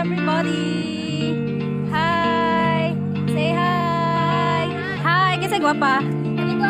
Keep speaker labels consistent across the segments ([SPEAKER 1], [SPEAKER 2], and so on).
[SPEAKER 1] everybody! Hi! Say hi! Hi! Kasi guwapa?
[SPEAKER 2] Sabi ko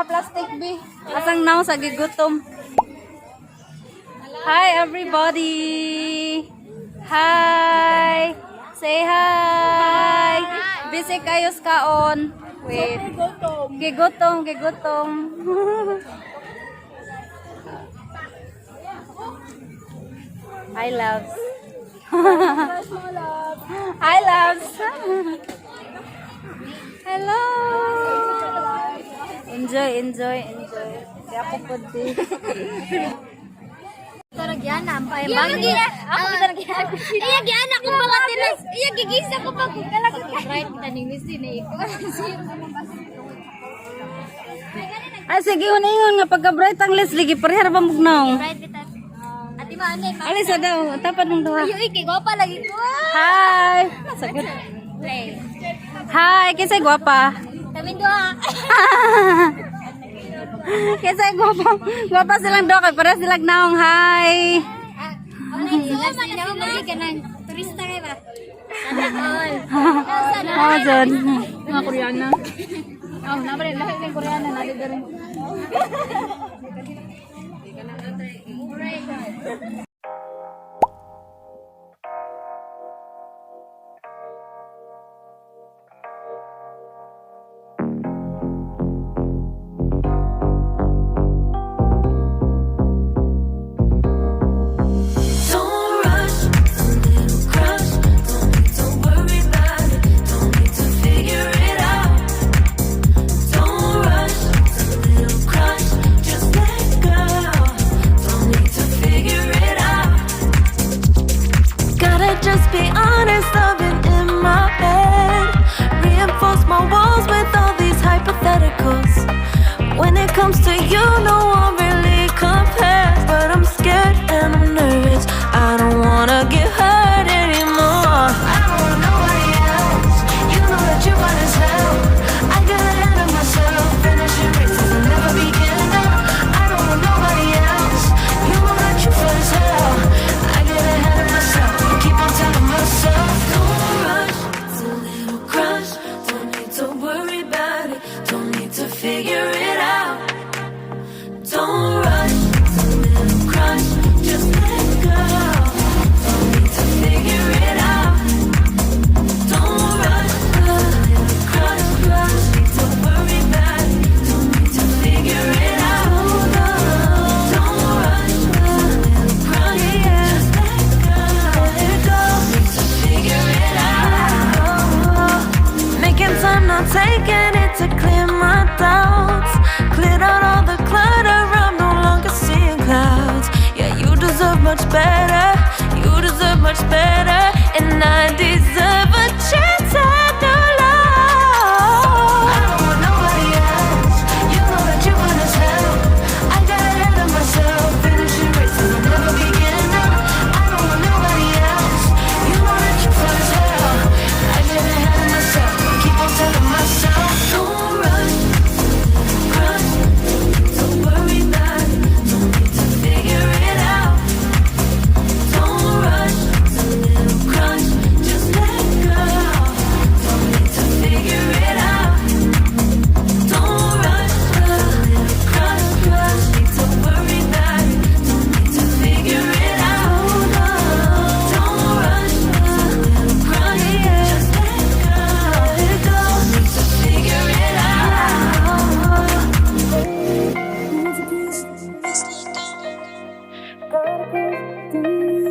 [SPEAKER 1] plastic be. Asang now sa gigutom. Hi everybody. Hi. Say hi. Busy kayo kaon. Wait. Gigutom. Hi loves. Hi loves. Hello. Enjoy. Kaya po po di.
[SPEAKER 2] Taragyan na, ang payabang niya. Ako taragyan. Iya, gian ako mga tinas. Iya, gigisa ko pag kalagot ka. Right, taninis din eh.
[SPEAKER 1] Sige, uningon nga pagka-bright ang Leslie, giparihar ba mugnaw?
[SPEAKER 2] Right, bitas. Ati maanay, ma.
[SPEAKER 1] Alisa daw, tapad mong duha.
[SPEAKER 2] Ayo, ikigwapa lagi ko.
[SPEAKER 1] Hi! Sagot.
[SPEAKER 2] Play.
[SPEAKER 1] Hi, kisay gwapa.
[SPEAKER 2] Tamin doha.
[SPEAKER 1] Kisay gwapa silang doha, kay para silang naong hi.
[SPEAKER 2] Last na ako mali ka ng turista kayo ba? Sana all.
[SPEAKER 1] Oh, John.
[SPEAKER 2] Mga Koreana. Oh, naman lahat ng Koreana natin rin.
[SPEAKER 3] Just be honest, I've been in my head. Reinforce my walls with all these hypotheticals. When it comes to you, no one really compares. But I'm scared and I'm nervous. I don't wanna get hurt anymore. I don't want nobody else. You know that you're fine as hell. I got ahead of myself. Finishing races and never begin. I don't want nobody else. You know that you're fine as hell. I get ahead of myself. Keep on telling myself, don't rush. It's a little crush. Don't need to worry about it. Don't need to figure it out. Don't rush. It's a little crush. Just let go. Don't need to figure it out. Don't rush. A little crush. Don't need to worry about it. Don't need to figure it out. Don't rush. A little crush. Just let go. Making time, not taking it to clear my doubts. Cleared out all the clutter, I'm no longer seeing clouds. Yeah, you deserve much better. You deserve much better. And I deserve a chance at new love. I don't want nobody else. You know that you're fine as hell. I got ahead of myself. Finishing races will never begin. I don't want nobody else. You know that you're fine as hell. I get ahead of myself. Keep on telling myself, don't rush. Crush. Don't worry about it. Don't need to figure it out. Don't rush.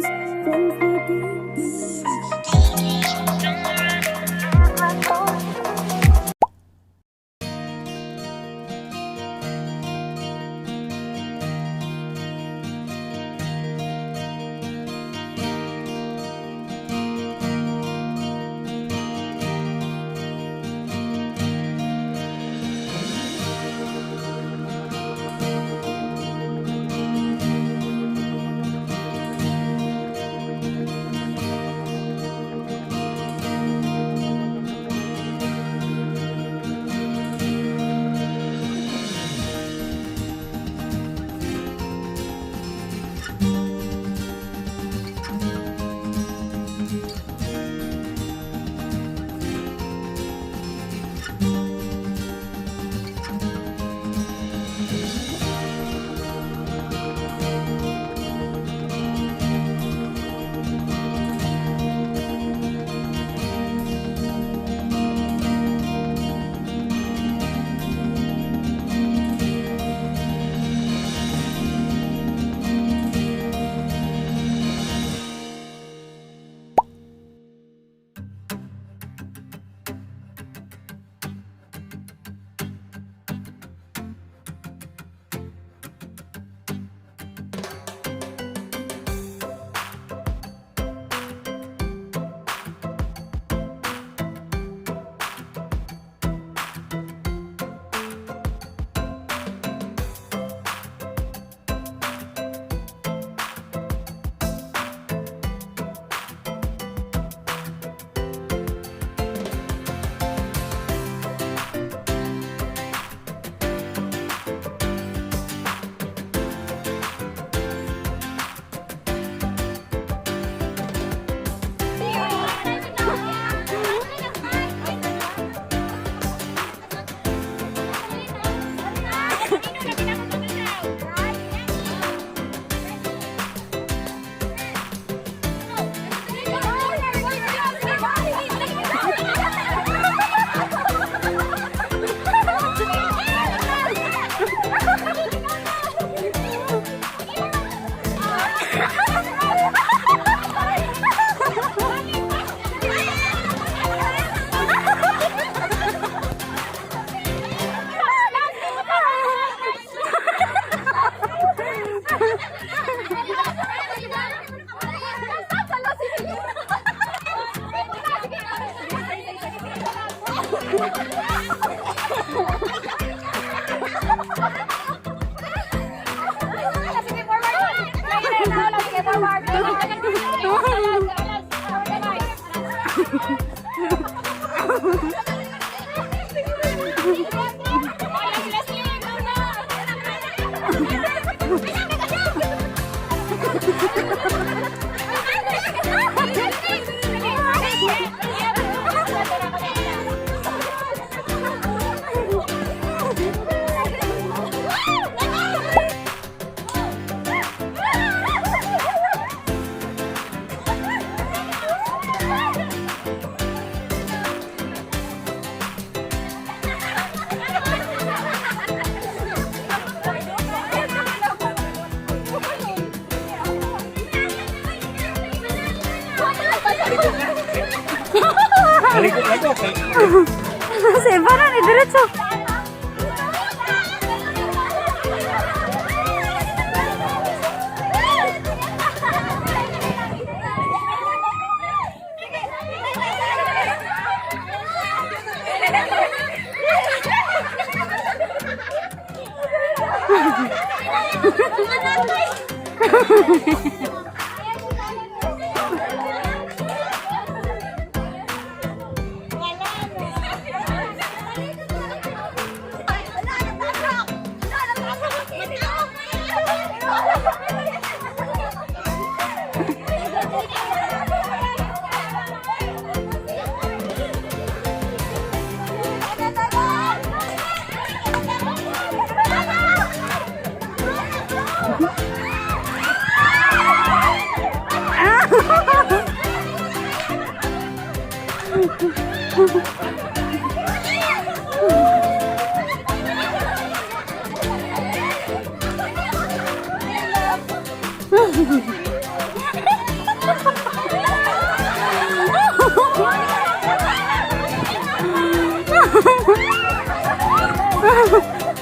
[SPEAKER 3] this. Things we
[SPEAKER 1] Se paran y derecho.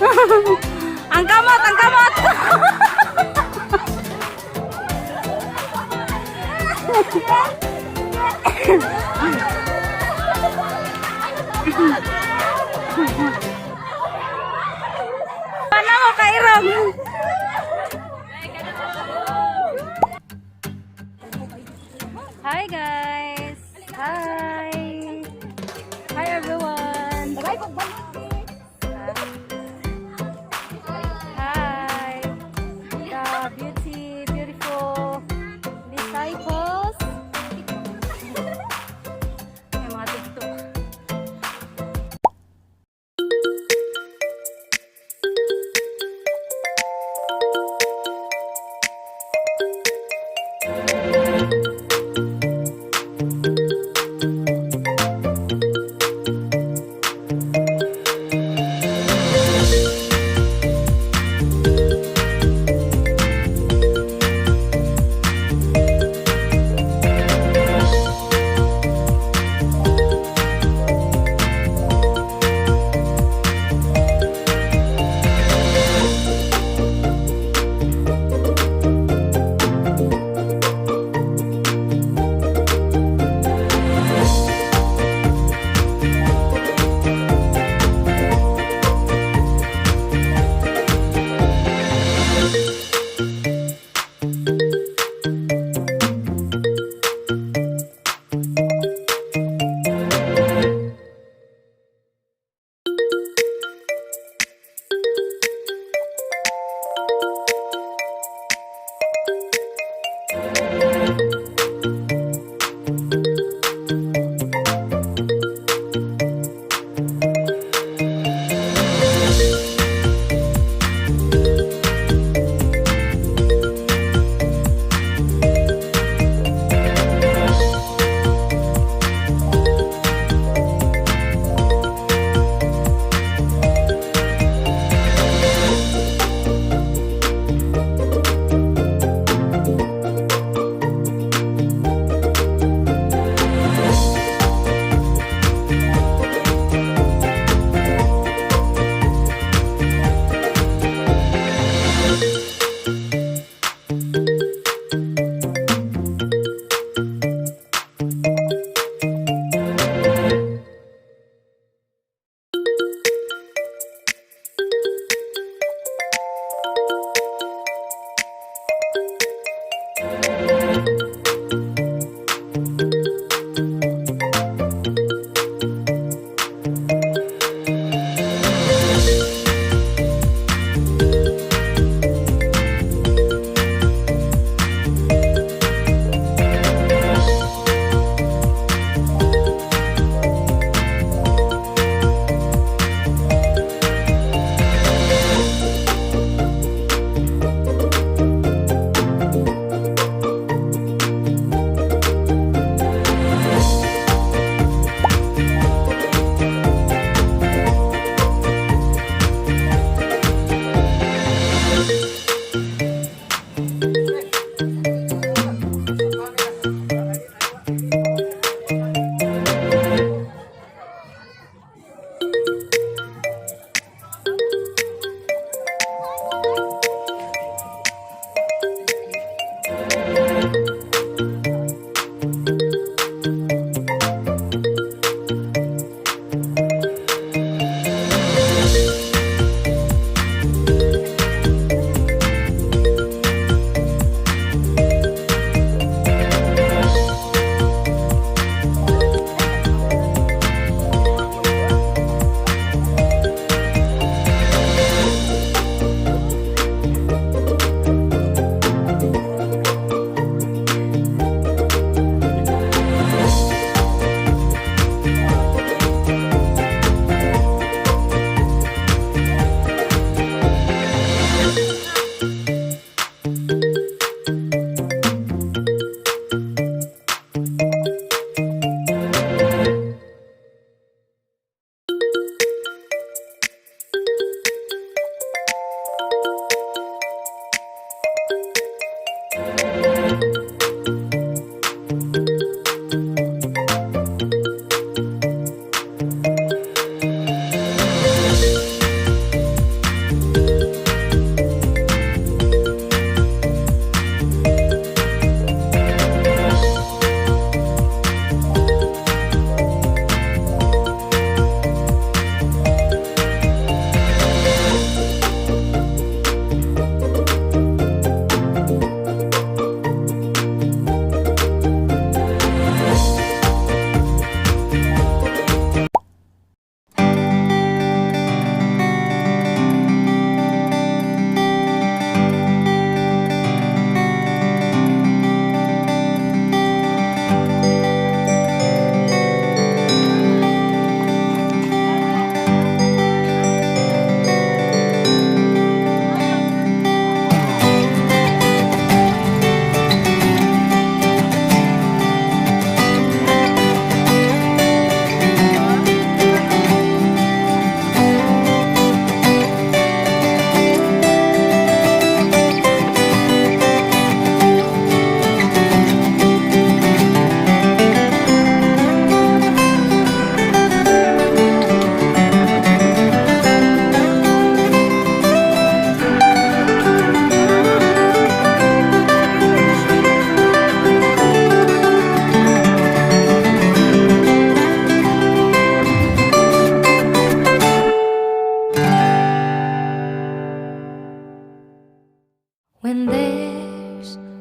[SPEAKER 1] Ang kamot, ang kamot. Paano mo kairong? Hi guys. Hi. Hi everyone. Hi. The beautiful disciples. May mga TikTok.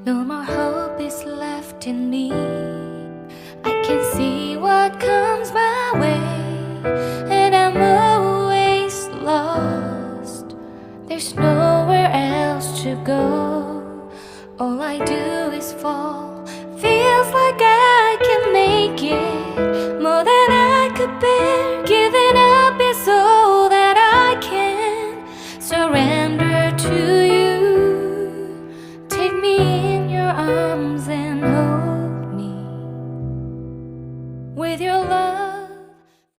[SPEAKER 3] No more hope is left in me. I can see what comes my way, and I'm always lost. There's nowhere else to go. All I do is fall. Feels like I can make it.